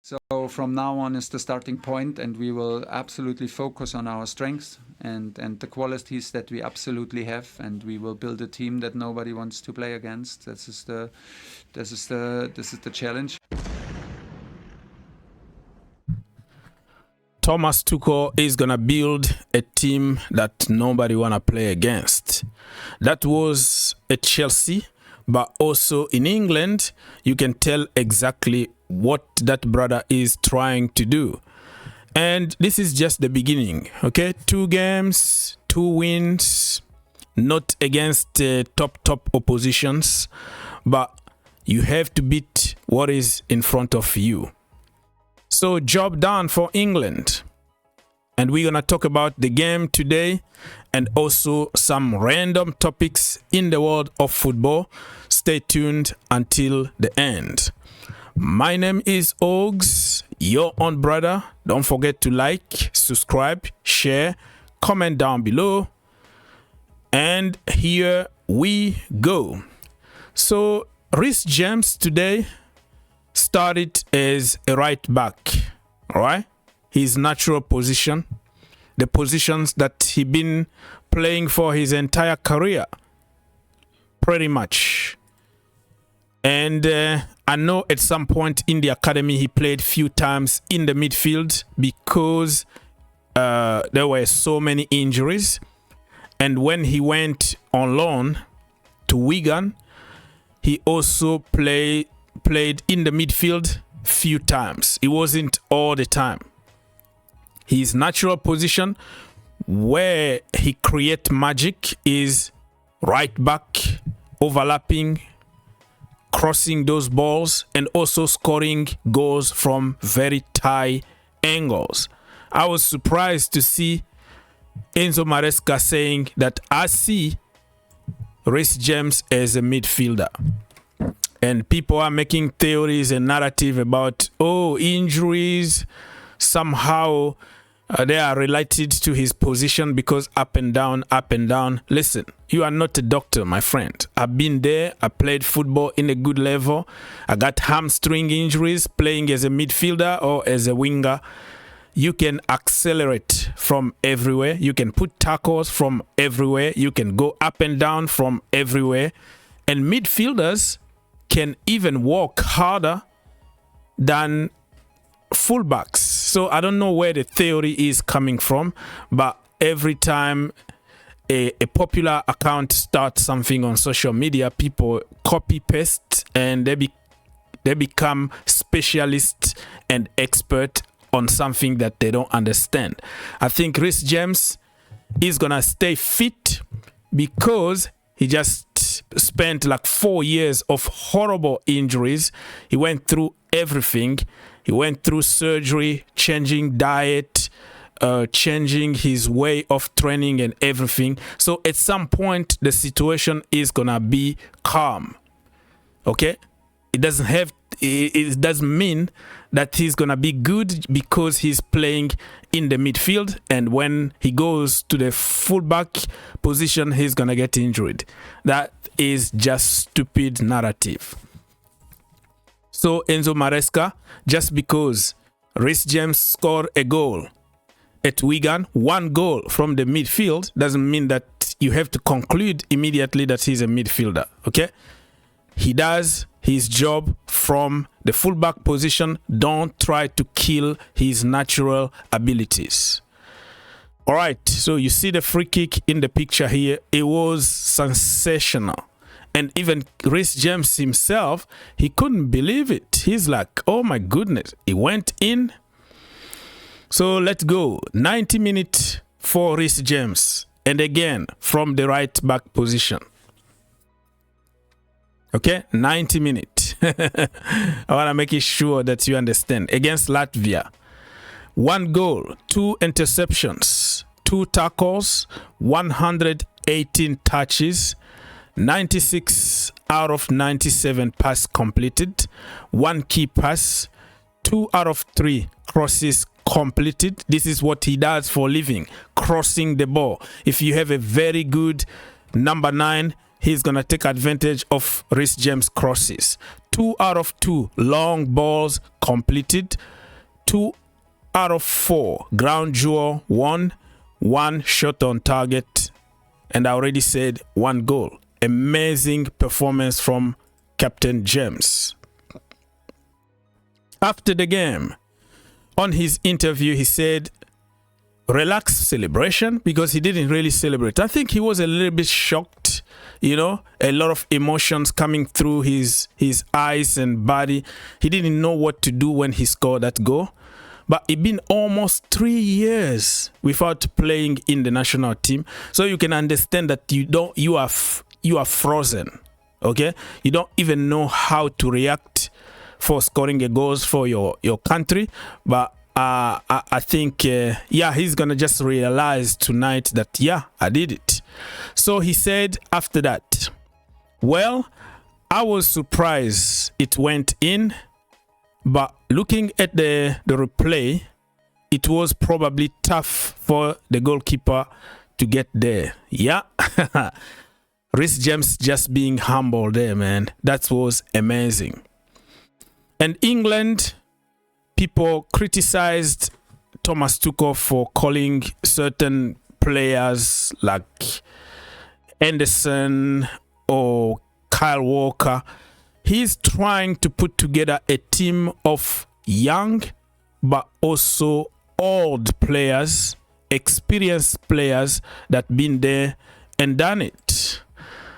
So from now on is the starting point, and we will absolutely focus on our strengths and the qualities that we absolutely have, and we will build a team that nobody wants to play against. This is the challenge. Thomas Tuchel is gonna build a team that nobody wanna play against. That was at Chelsea, but also in England, you can tell exactly what that brother is trying to do. And this is just the beginning, okay? 2 games, 2 wins, not against top oppositions, but you have to beat what is in front of you. So job done for England. And we're gonna talk about the game today and also some random topics in the world of football. Stay tuned until the end. My name is Ogs, your own brother. Don't forget to like, subscribe, share, comment down below. And here we go. So Reece James today started as a right back, all right? His natural position, the positions that he been playing for his entire career, pretty much. And I know at some point in the academy he played few times in the midfield because there were so many injuries. And when he went on loan to Wigan, he also played in the midfield few times. It wasn't all the time. His natural position where he create magic is right back, overlapping, crossing those balls, and also scoring goals from very tight angles. I was surprised to see Enzo Maresca saying that I see Reece James as a midfielder. And people are making theories and narrative about, injuries, somehow they are related to his position because up and down, up and down. Listen, you are not a doctor, my friend. I've been there. I played football in a good level. I got hamstring injuries playing as a midfielder or as a winger. You can accelerate from everywhere. You can put tackles from everywhere. You can go up and down from everywhere. And midfielders can even walk harder than fullbacks. So I don't know where the theory is coming from, but every time a popular account starts something on social media, people copy paste and they become specialists and expert on something that they don't understand. I think Reece James is gonna stay fit because he just spent like 4 years of horrible injuries. He went through everything. He went through surgery, changing diet, changing his way of training and everything. So at some point, the situation is gonna be calm. Okay? It doesn't mean that he's gonna be good because he's playing in the midfield, and when he goes to the fullback position, he's gonna get injured. That is just stupid narrative. So Enzo Maresca, just because Reece James scored a goal at Wigan, 1 goal from the midfield, doesn't mean that you have to conclude immediately that he's a midfielder, okay? He does his job from the fullback position. Don't try to kill his natural abilities. All right, so you see the free kick in the picture here. It was sensational. And even Reece James himself, he couldn't believe it. He's like, oh my goodness, it went in. So let's go. 90 minutes for Reece James. And again, from the right back position. Okay, 90 minutes. I want to make it sure that you understand. Against Latvia, 1 goal, 2 interceptions, 2 tackles, 118 touches, 96 out of 97 pass completed, 1 key pass, 2 out of 3 crosses completed. This is what he does for a living, crossing the ball. If you have a very good number 9, he's going to take advantage of Reece James crosses. 2 out of 2 long balls completed. 2 out of 4 ground duel won, 1 shot on target, and I already said 1 goal. Amazing performance from Captain James. After the game, on his interview, he said, relaxed celebration, because he didn't really celebrate. I think he was a little bit shocked, you know, a lot of emotions coming through his eyes and body. He didn't know what to do when he scored that goal. But it's been almost 3 years without playing in the national team. So you can understand that you are frozen, okay? You don't even know how to react for scoring a goals for your country. But I think, yeah, he's going to just realize tonight that, yeah, I did it. So he said after that, well, I was surprised it went in, but looking at the replay, it was probably tough for the goalkeeper to get there. Yeah. Reece James just being humble there, man. That was amazing. And England, people criticized Thomas Tuchel for calling certain players like Anderson or Kyle Walker. He's trying to put together a team of young but also old players, experienced players that been there and done it.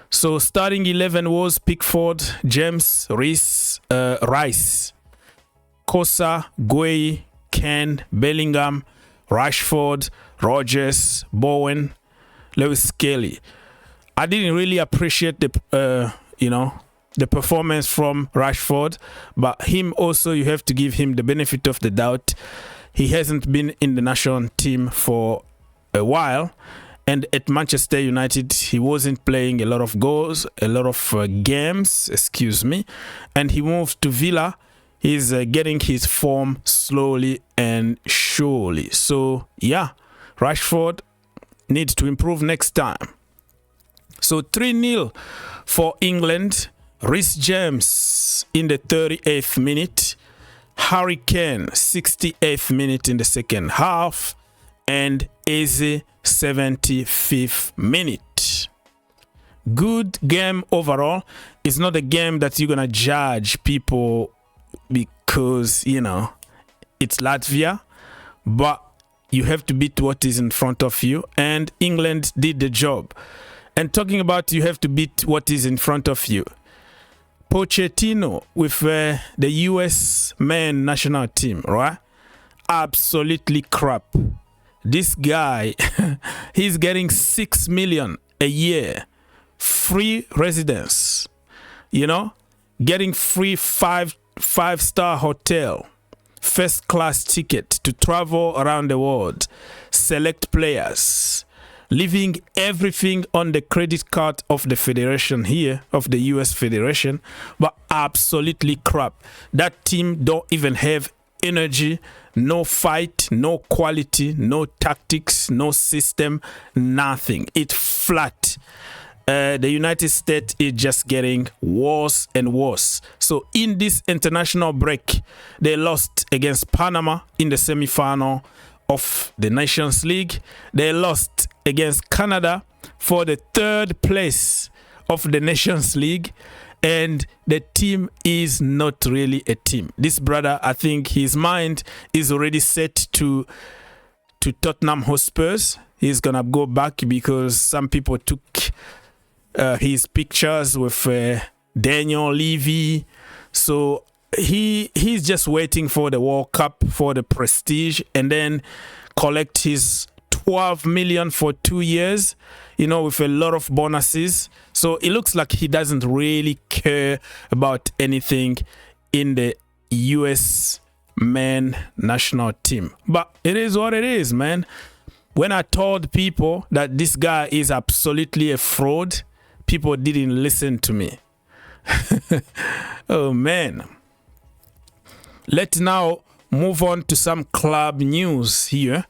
So starting 11 was Pickford, James, Rice, Kosa, Gueye, Kane, Bellingham, Rashford, Rogers, Bowen, Vescoli. I didn't really appreciate the performance from Rashford, but him also, you have to give him the benefit of the doubt. He hasn't been in the national team for a while, and at Manchester United, he wasn't playing a lot of goals, a lot of games, and he moved to Villa. He's getting his form slowly and surely. So, yeah, Rashford needs to improve next time. So 3-0 for England. Reece James in the 38th minute. Harry Kane, 68th minute in the second half. And Eze, 75th minute. Good game overall. It's not a game that you're going to judge people because, you know, it's Latvia. But you have to beat what is in front of you. And England did the job. And talking about you have to beat what is in front of you. Pochettino with the US men national team, right? Absolutely crap. This guy, he's getting 6 million a year. Free residence. You know? Getting free five-star hotel. First class ticket to travel around the world. Select players. Leaving everything on the credit card of the federation here, of the US Federation, but absolutely crap. That team don't even have energy, no fight, no quality, no tactics, no system, nothing. It's flat. The United States is just getting worse and worse. So in this international break, they lost against Panama in the semi-final of the Nations League. They lost against Canada for the 3rd place of the Nations League, and the team is not really a team. This brother, I think his mind is already set to Tottenham Hotspurs. He's gonna go back because some people took his pictures with Daniel Levy. So he's just waiting for the World Cup, for the prestige, and then collect his 12 million for 2 years, you know, with a lot of bonuses. So it looks like he doesn't really care about anything in the US men national team. But it is what it is, man. When I told people that this guy is absolutely a fraud, people didn't listen to me. Oh, man. Let's now move on to some club news here.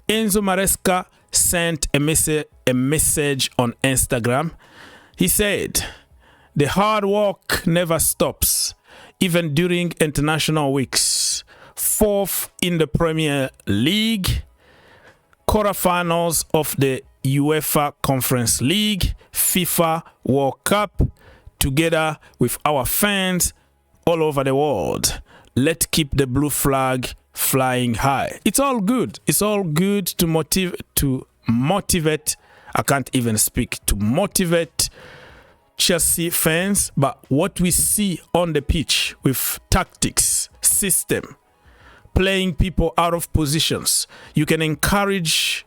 Enzo Maresca sent a message on Instagram. He said, "The hard work never stops, even during international weeks. 4th in the Premier League, quarterfinals of the UEFA Conference League, FIFA World Cup, together with our fans all over the world. Let's keep the blue flag flying high. It's all good. It's all good to motivate. I can't even speak. To motivate Chelsea fans, but what we see on the pitch with tactics, system, playing people out of positions, you can encourage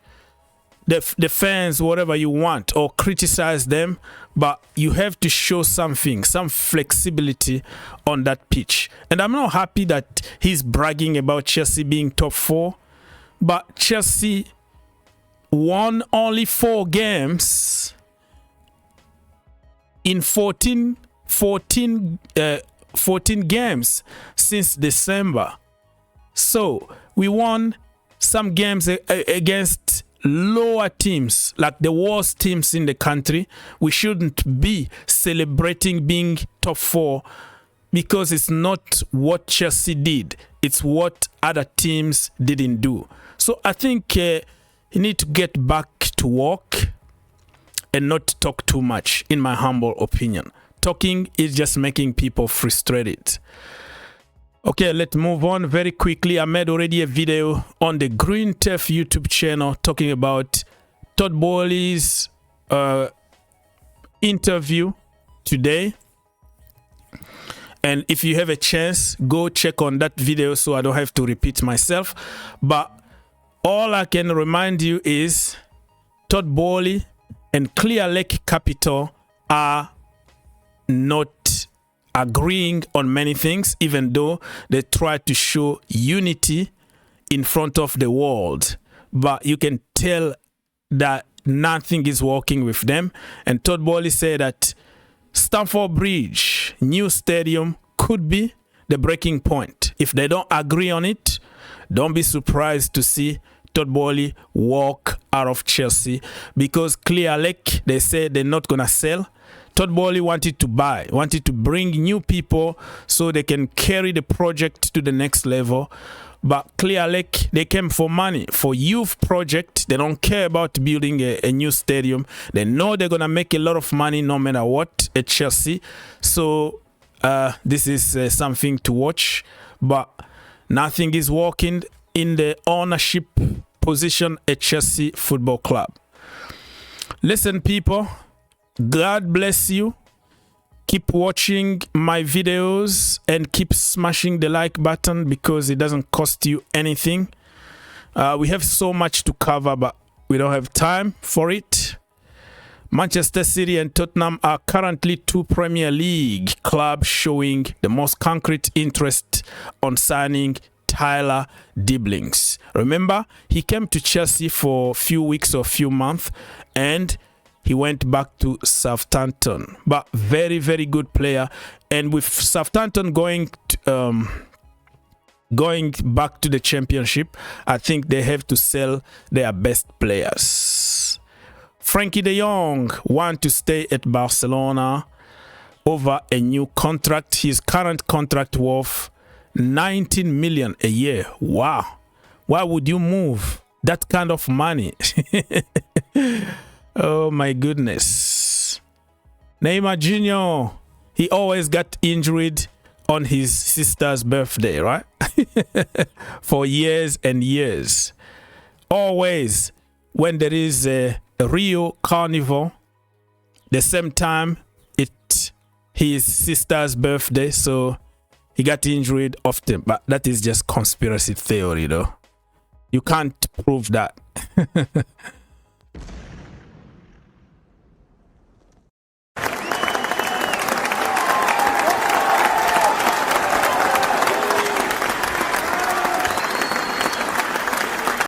the fans whatever you want or criticize them, but you have to show something, some flexibility on that pitch. And I'm not happy that he's bragging about Chelsea being top 4, but Chelsea won only 4 games in 14 games since December. So we won some games against lower teams, like the worst teams in the country. We shouldn't be celebrating being top 4 because it's not what Chelsea did. It's what other teams didn't do. So I think you need to get back to work and not talk too much, in my humble opinion. Talking is just making people frustrated. Okay, let's move on very quickly. I made already a video on the Green Turf YouTube channel talking about Todd Boehly's interview today. And if you have a chance, go check on that video so I don't have to repeat myself. But all I can remind you is Todd Boehly and Clear Lake Capital are not agreeing on many things, even though they try to show unity in front of the world. But you can tell that nothing is working with them. And Todd Boehly said that Stamford Bridge, new stadium, could be the breaking point. If they don't agree on it, don't be surprised to see Todd Boehly walk out of Chelsea, because Clear Lake, they said they're not going to sell. Todd Boehly wanted to buy, wanted to bring new people so they can carry the project to the next level. But Clear Lake, they came for money, for youth project. They don't care about building a new stadium. They know they're going to make a lot of money no matter what at Chelsea. So this is something to watch. But nothing is working in the ownership position at Chelsea Football Club. Listen, people, God bless you. Keep watching my videos and keep smashing the like button because it doesn't cost you anything. We have so much to cover, but we don't have time for it. Manchester City and Tottenham are currently 2 Premier League clubs showing the most concrete interest on signing Tyler Dibblings. Remember, he came to Chelsea for a few weeks or few months and he went back to Southampton. But very, very good player. And with Southampton going back to the championship, I think they have to sell their best players. Frankie de Jong wants to stay at Barcelona over a new contract. His current contract worth 19 million a year. Wow. Why would you move that kind of money? Oh my goodness. Neymar Jr., he always got injured on his sister's birthday, right? For years and years. Always when there is a Rio Carnival, the same time it's his sister's birthday, so he got injured often. But that is just conspiracy theory though. You can't prove that.